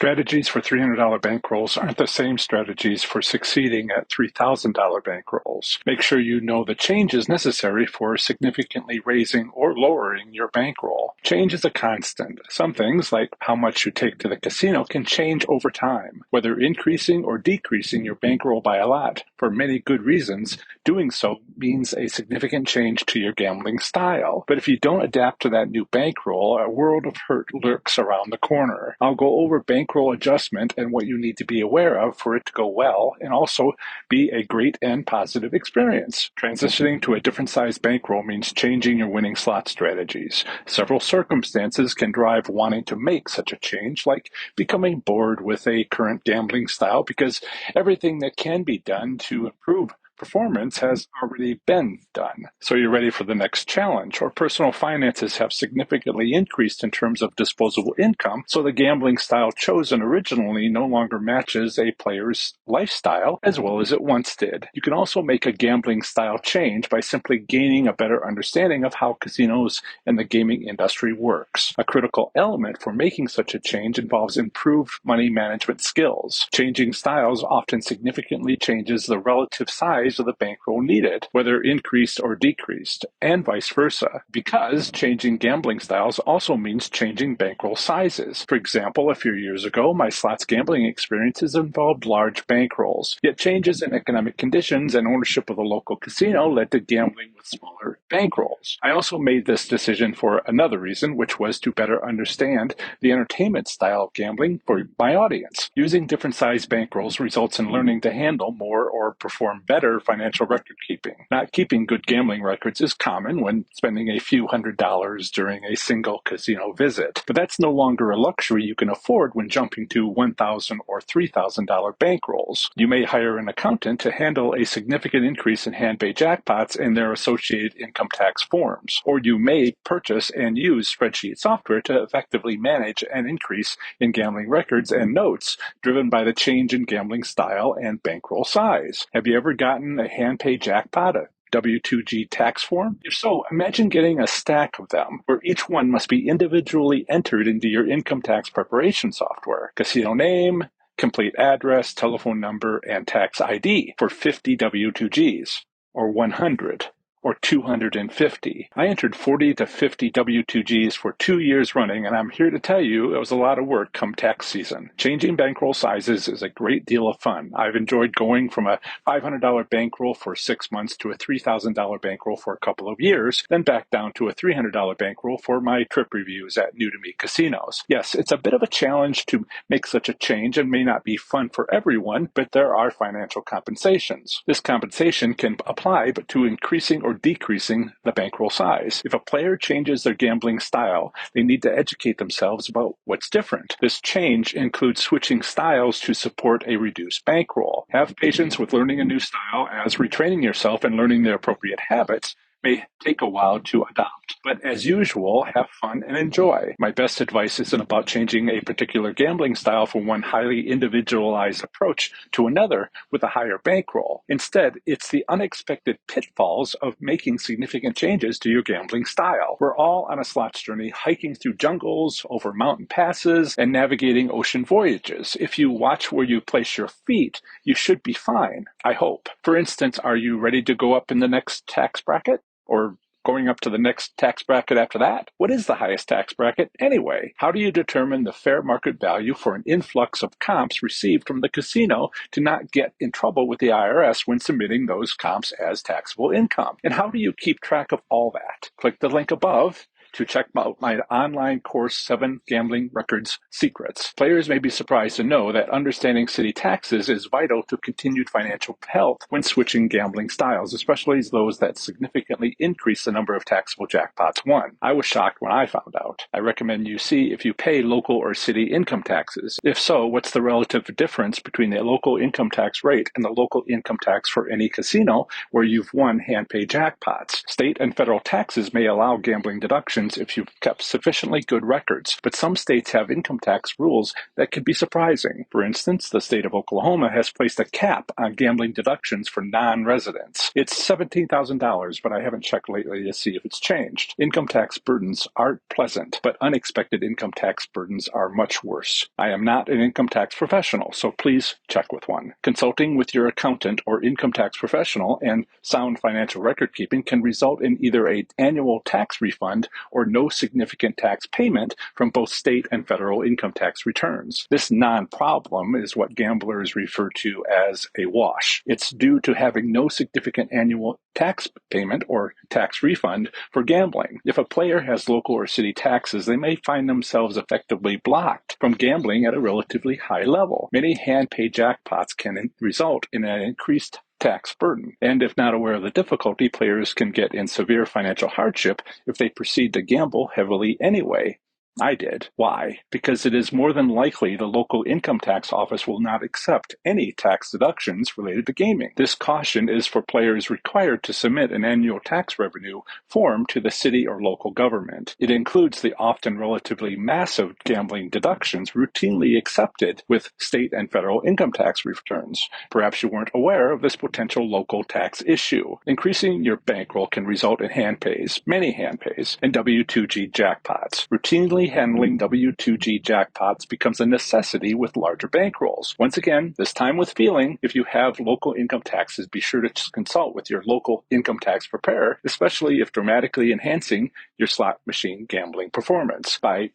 Strategies for $300 bankrolls aren't the same strategies for succeeding at $3,000 bankrolls. Make sure you know the changes necessary for significantly raising or lowering your bankroll. Change is a constant. Some things, like how much you take to the casino, can change over time. Whether increasing or decreasing your bankroll by a lot, for many good reasons, doing so means a significant change to your gambling style. But if you don't adapt to that new bankroll, a world of hurt lurks around the corner. I'll go over bankroll adjustment and what you need to be aware of for it to go well, and also be a great and positive experience. Transitioning to a different size bankroll means changing your winning slot strategies. Several circumstances can drive wanting to make such a change, like becoming bored with a current gambling style because everything that can be done to improve performance has already been done. So you're ready for the next challenge, or personal finances have significantly increased in terms of disposable income, so the gambling style chosen originally no longer matches a player's lifestyle as well as it once did. You can also make a gambling style change by simply gaining a better understanding of how casinos and the gaming industry works. A critical element for making such a change involves improved money management skills. Changing styles often significantly changes the relative size of the bankroll needed, whether increased or decreased, and vice versa, because changing gambling styles also means changing bankroll sizes. For example, a few years ago, my slots gambling experiences involved large bankrolls, yet changes in economic conditions and ownership of the local casino led to gambling with smaller bankrolls. I also made this decision for another reason, which was to better understand the entertainment style of gambling for my audience. Using different size bankrolls results in learning to handle more or perform better financial record keeping. Not keeping good gambling records is common when spending a few $100s during a single casino visit, but that's no longer a luxury you can afford when jumping to $1,000 or $3,000 bankrolls. You may hire an accountant to handle a significant increase in hand-pay jackpots and their associated income tax forms, or you may purchase and use spreadsheet software to effectively manage an increase in gambling records and notes driven by the change in gambling style and bankroll size. Have you ever gotten a hand-pay jackpot, a W-2G tax form? If so, imagine getting a stack of them, where each one must be individually entered into your income tax preparation software. Casino name, complete address, telephone number, and tax ID for 50 W-2Gs, or 100. Or 250. I entered 40 to 50 W-2Gs for 2 years running, and I'm here to tell you it was a lot of work come tax season. Changing bankroll sizes is a great deal of fun. I've enjoyed going from a $500 bankroll for 6 months to a $3,000 bankroll for a couple of years, then back down to a $300 bankroll for my trip reviews at new-to-me casinos. Yes, it's a bit of a challenge to make such a change and may not be fun for everyone, but there are financial compensations. This compensation can apply but to increasing or decreasing the bankroll size. If a player changes their gambling style, they need to educate themselves about what's different. This change includes switching styles to support a reduced bankroll. Have patience with learning a new style, as retraining yourself and learning the appropriate habits may take a while to adopt. But as usual, have fun and enjoy. My best advice isn't about changing a particular gambling style from one highly individualized approach to another with a higher bankroll. Instead, it's the unexpected pitfalls of making significant changes to your gambling style. We're all on a slots journey, hiking through jungles, over mountain passes, and navigating ocean voyages. If you watch where you place your feet, you should be fine, I hope. For instance, are you ready to go up in the next tax bracket? Or going up to the next tax bracket after that? What is the highest tax bracket anyway? How do you determine the fair market value for an influx of comps received from the casino to not get in trouble with the IRS when submitting those comps as taxable income? And how do you keep track of all that? Click the link above to check out my online course, 7 Gambling Records Secrets. Players may be surprised to know that understanding city taxes is vital to continued financial health when switching gambling styles, especially those that significantly increase the number of taxable jackpots won. I was shocked when I found out. I recommend you see if you pay local or city income taxes. If so, what's the relative difference between the local income tax rate and the local income tax for any casino where you've won hand-pay jackpots? State and federal taxes may allow gambling deductions deductions if you've kept sufficiently good records, but some states have income tax rules that can be surprising. For instance, the state of Oklahoma has placed a cap on gambling deductions for non-residents. It's $17,000, but I haven't checked lately to see if it's changed. Income tax burdens aren't pleasant, but unexpected income tax burdens are much worse. I am not an income tax professional, so please check with one. Consulting with your accountant or income tax professional and sound financial record keeping can result in either an annual tax refund or no significant tax payment from both state and federal income tax returns. This non-problem is what gamblers refer to as a wash. It's due to having no significant annual tax payment or tax refund for gambling. If a player has local or city taxes, they may find themselves effectively blocked from gambling at a relatively high level. Many hand-pay jackpots can result in an increased tax burden. And if not aware of the difficulty, players can get in severe financial hardship if they proceed to gamble heavily anyway. I did. Why? Because it is more than likely the local income tax office will not accept any tax deductions related to gaming. This caution is for players required to submit an annual tax revenue form to the city or local government. It includes the often relatively massive gambling deductions routinely accepted with state and federal income tax returns. Perhaps you weren't aware of this potential local tax issue. Increasing your bankroll can result in hand pays, many hand pays, and W-2G jackpots. Routinely handling W-2G jackpots becomes a necessity with larger bankrolls. Once again, this time with feeling, if you have local income taxes, be sure to consult with your local income tax preparer, especially if dramatically enhancing your slot machine gambling performance by,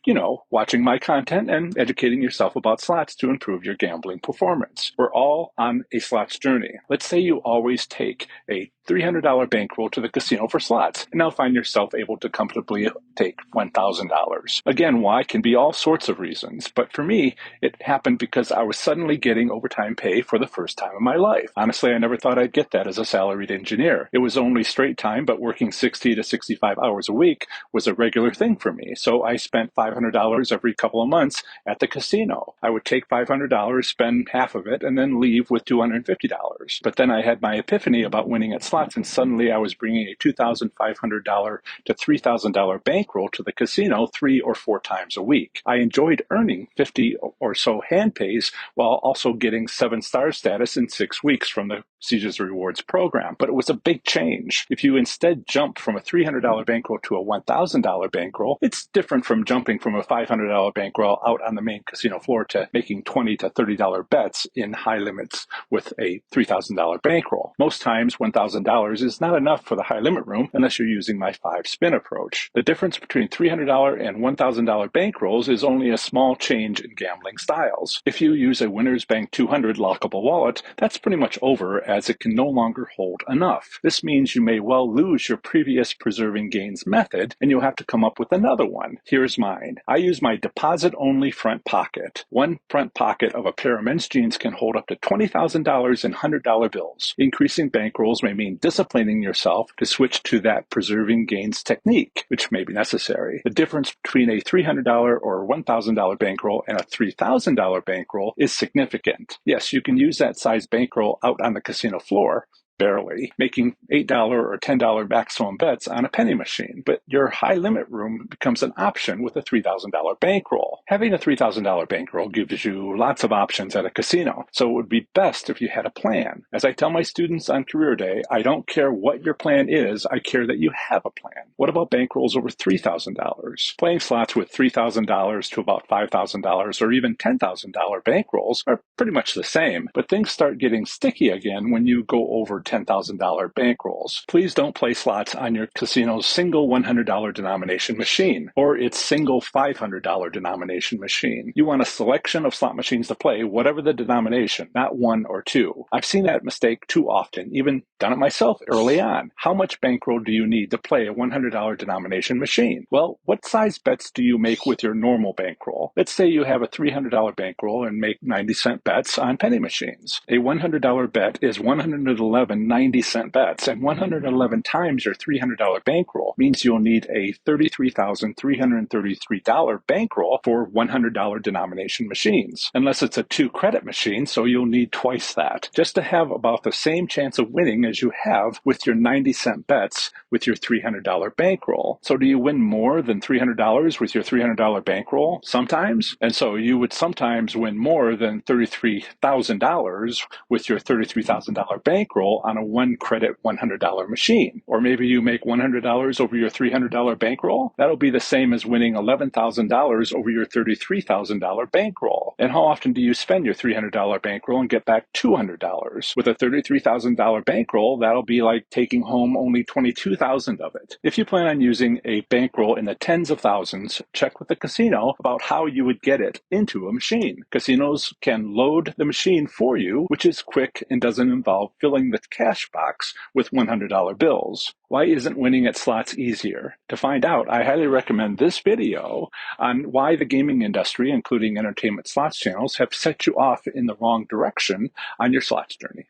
watching my content and educating yourself about slots to improve your gambling performance. We're all on a slots journey. Let's say you always take a $300 bankroll to the casino for slots and now find yourself able to comfortably take $1,000. Again, why can be all sorts of reasons, but for me, it happened because I was suddenly getting overtime pay for the first time in my life. Honestly, I never thought I'd get that as a salaried engineer. It was only straight time, but working 60 to 65 hours a week was a regular thing for me. So I spent $500 every couple of months at the casino. I would take $500, spend half of it, and then leave with $250. But then I had my epiphany about winning at slots, and suddenly I was bringing a $2,500 to $3,000 bankroll to the casino 3 or 4 times a week. I enjoyed earning 50 or so hand pays while also getting 7-star status in 6 weeks from the Caesars Rewards program. But it was a big change. If you instead jump from a $300 bankroll to a $1,000 bankroll, it's different from jumping from a $500 bankroll out on the main casino floor to making $20 to $30 bets in high limits with a $3,000 bankroll. Most times, $1,000 is not enough for the high limit room unless you're using my 5-spin approach. The difference between $300 and $1,000 bankrolls is only a small change in gambling styles. If you use a Winners Bank 200 lockable wallet, that's pretty much over as it can no longer hold enough. This means you may well lose your previous preserving gains method and you'll have to come up with another one. Here's mine. I use my deposit-only front pocket. One front pocket of a pair of men's jeans can hold up to $20,000 in $100 bills. Increasing bankrolls may mean disciplining yourself to switch to that preserving gains technique, which may be necessary. The difference between a $300 or $1,000 bankroll and a $3,000 bankroll is significant. Yes, you can use that size bankroll out on the casino floor, barely, making $8 or $10 maximum bets on a penny machine. But your high limit room becomes an option with a $3,000 bankroll. Having a $3,000 bankroll gives you lots of options at a casino, so it would be best if you had a plan. As I tell my students on career day, I don't care what your plan is, I care that you have a plan. What about bankrolls over $3,000? Playing slots with $3,000 to about $5,000 or even $10,000 bankrolls are pretty much the same, but things start getting sticky again when you go over $10,000 bankrolls. Please don't play slots on your casino's single $100 denomination machine or its single $500 denomination machine. You want a selection of slot machines to play, whatever the denomination, not one or two. I've seen that mistake too often, even done it myself early on. How much bankroll do you need to play a $100 denomination machine? Well, what size bets do you make with your normal bankroll? Let's say you have a $300 bankroll and make 90-cent bets on penny machines. A $100 bet is $111 90-cent bets, and 111 times your $300 bankroll means you'll need a $33,333 bankroll for $100 denomination machines, unless it's a 2-credit machine, so you'll need twice that, just to have about the same chance of winning as you have with your 90-cent bets with your $300 bankroll. So do you win more than $300 with your $300 bankroll? Sometimes. And so you would sometimes win more than $33,000 with your $33,000 bankroll on a 1-credit $100 machine. Or maybe you make $100 over your $300 bankroll. That'll be the same as winning $11,000 over your $33,000 bankroll. And how often do you spend your $300 bankroll and get back $200? With a $33,000 bankroll, that'll be like taking home only $22,000 of it. If you plan on using a bankroll in the tens of thousands, check with the casino about how you would get it into a machine. Casinos can load the machine for you, which is quick and doesn't involve filling the cash box with $100 bills. Why isn't winning at slots easier? To find out, I highly recommend this video on why the gaming industry, including entertainment slots channels, have set you off in the wrong direction on your slots journey.